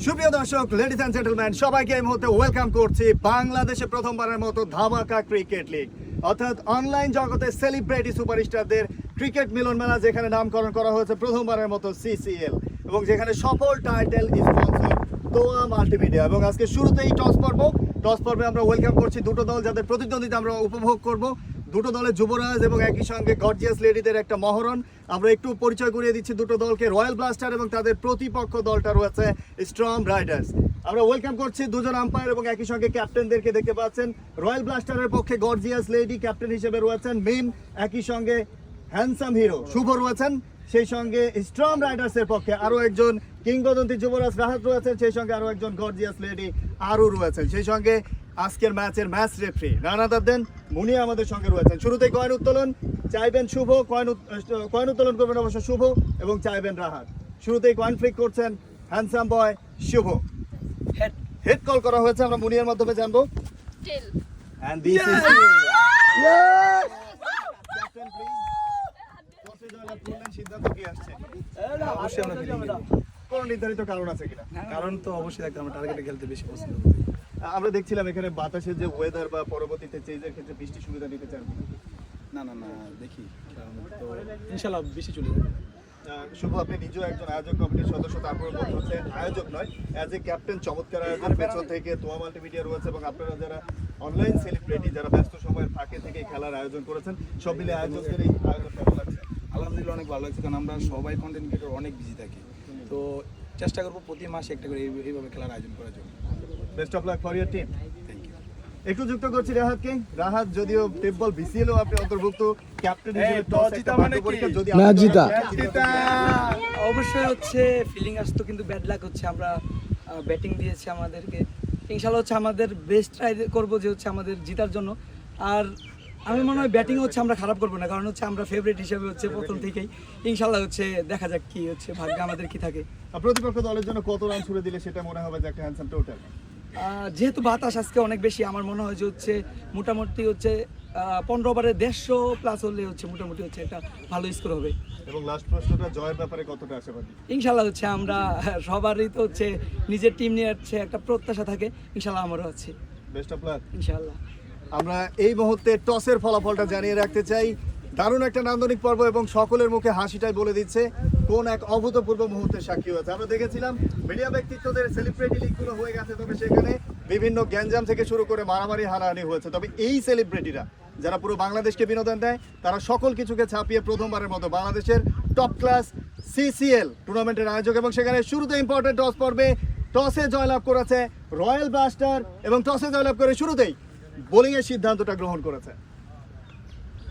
সুপ্রিয় দর্শক, ladies and gentleman, সবাইকে এই মুহূর্তে ওয়েলকাম করছি বাংলাদেশে প্রথমবারের মতো ধামাকা ক্রিকেট লিগ, অর্থাৎ অনলাইন জগতে সেলিব্রিটি সুপারস্টারদের ক্রিকেট মিলন মেলা, যেখানে নামকরণ করা হয়েছে প্রথমবারের মতো সিসিএল, এবং যেখানে সফল টাইটেল স্পন্সর তোয়া মাল্টিমিডিয়া। এবং আজকে শুরুতেই টস পর্বে আমরা ওয়েলকাম করছি দুটো দল যাদের প্রতিদ্বন্দ্বিতা আমরা উপভোগ করব। দুটো দলের যুবরাজ এবং একই সঙ্গে গর্জিয়াস লেডিদের একটা মহরণ। আমরা একটু পরিচয় করিয়ে দিচ্ছি দুটো দলকে, রয়্যাল ব্লাস্টার এবং তাদের প্রতিপক্ষ দলটা রয়েছে স্ট্রং রাইডার্স। আমরা ওয়েলকাম করছি দুজন আম্পায়ার এবং একই সঙ্গে ক্যাপ্টেনদেরকে দেখতে পাচ্ছেন। রয়্যাল ব্লাস্টারের পক্ষে গর্জিয়াস লেডি ক্যাপ্টেন হিসেবে রয়েছেন মিম, একই সঙ্গে হ্যান্ডসাম হিরো শুভ রয়েছেন। সেই সঙ্গে স্ট্রং রাইডার্সের পক্ষে আরও একজন কিংবদন্তি যুবরাজ রাহাত রয়েছেন, সেই সঙ্গে আরও একজন গর্জিয়াস লেডি আরও রয়েছেন। সেই সঙ্গে আজকের ম্যাচের ম্যাচ রেফারি রানা দাদ্দেন মুনিয়া আমাদের সঙ্গে রয়েছেন। শুরুতেই কয়েন উত্তোলন চাইবেন শুভ, কয়েন উত্তোলন করবেন অবশ্য শুভ এবং চাইবেন রাহাত। শুরুতেই কয়েন ফ্লিক করছেন হ্যান্ডসাম বয় শুভ। হেড কল করা হয়েছে, আমরা মুনিয়ার মাধ্যমে জানবো। And this is Captain, please. টসে জয়লাভ করলেন, সিদ্ধান্ত কি আসছে? অবশ্যই আমরা ফিল্ডিং করব। কোন নির্ধারিত কারণ আছে কিনা? কারণ তো অবশ্যই থাকতে আমরা টার্গেটে খেলতে বেশি পছন্দ করি। আমরা দেখছিলাম এখানে বাতাসের যে ওয়েদার বা পরবর্তীতে চেঞ্জের ক্ষেত্রে বৃষ্টি সুবিধা নিতে চান। না দেখি তো ইনশাআল্লাহ বেশি চলে যাবে। শুভ, আপনি নিজেও একজন আয়োজক কমিটির সদস্য, তারপর হচ্ছে আয়োজক নয়, অ্যাজ এ ক্যাপ্টেন চমৎকার আয়োজন পেছন থেকে তোয়া মাল্টিমিডিয়া রয়েছে এবং আপনারা যারা অনলাইন সেলিব্রিটি যারা ব্যস্ত সময়ের ফাঁকে থেকে খেলার আয়োজন করেছেন, সব মিলে আয়োজকদের এই আয়োজন কেমন লাগছে? আলহামদুলিল্লাহ অনেক ভালো লাগছে, কারণ আমরা সবাই কন্টেন্ট ক্রিয়েটর অনেক বিজি থাকি, তো চেষ্টা করবো প্রতি মাসে একটা করে এইভাবে খেলার আয়োজন করার জন্য। Best of luck for your team. Thank you. একটু যুক্ত করছি রাহাতকে। রাহাত যদিও টেপ বল বিসিএলও আপনি অন্তর্ভুক্ত, ক্যাপ্টেন হিসেবে টস একটা বাধ্য পরীক্ষা, যদি না জিতা অবশ্যই হচ্ছে ফিলিং আসতো, কিন্তু ব্যাড লাক হচ্ছে আমরা ব্যাটিং দিয়েছি আমাদেরকে। ইনশাল্লাহ হচ্ছে আমাদের বেস্ট ট্রাই করবো যে হচ্ছে আমাদের জেতার জন্য। আর আমি মনে হয় ব্যাটিং হচ্ছে আমরা খারাপ করবো না, কারণ হচ্ছে আমরা ফেভারিট হিসেবে হচ্ছে প্রথম থেকেই। ইনশাল্লাহ হচ্ছে দেখা যাক কি হচ্ছে, ভাগ্যে আমাদের কি থাকে। প্রতিপক্ষ দলের জন্য কত রান ছুড়ে দিলে সেটা মনে হবে যে একটা হ্যান্ডসাম টোটাল? যেহেতু বাতাস আজকে অনেক বেশি, আমার মনে হয় যে হচ্ছে মোটামুটি হচ্ছে 15 ওভারে 150 প্লাস হলে হচ্ছে মোটামুটি হচ্ছে একটা ভালো স্কোর হবে। এবং লাস্ট প্রশ্নটা, জয়ের ব্যাপারে কতটা আশাবাদী? ইনশাল্লাহ হচ্ছে আমরা সবারই তো হচ্ছে নিজের টিম নিয়ে হচ্ছে একটা প্রত্যাশা থাকে, ইনশাল্লাহ আমারও আছে। Best of lakh. ইনশাল্লাহ। আমরা এই মুহূর্তে টসের ফলাফলটা জানিয়ে রাখতে চাই। দারুণ একটা নান্দনিক পর্ব এবং সকলের মুখে হাসিটাই বলে দিচ্ছে কোন এক অভূতপূর্ব মুহূর্তের সাক্ষী হয়েছে। আমরা দেখেছিলাম মিডিয়া ব্যক্তিত্বদের সেলিব্রিটি লিগগুলো হয়ে গেছে, তবে সেখানে বিভিন্ন গ্যাঞ্জাম থেকে শুরু করে মারামারি হানাহানি হয়েছে। তবে এই সেলিব্রিটিরা যারা পুরো বাংলাদেশকে বিনোদন দেয়, তারা সকল কিছুকে ছাপিয়ে প্রথমবারের মতো বাংলাদেশের টপ ক্লাস সিসিএল টুর্নামেন্টের আয়োজক। এবং সেখানে শুরুতে ইম্পর্টেন্ট টস পর্বে টসে জয়লাভ করেছে রয়্যাল ব্লাস্টার এবং টসে জয়লাভ করে শুরুতেই বোলিংয়ের সিদ্ধান্তটা গ্রহণ করেছে।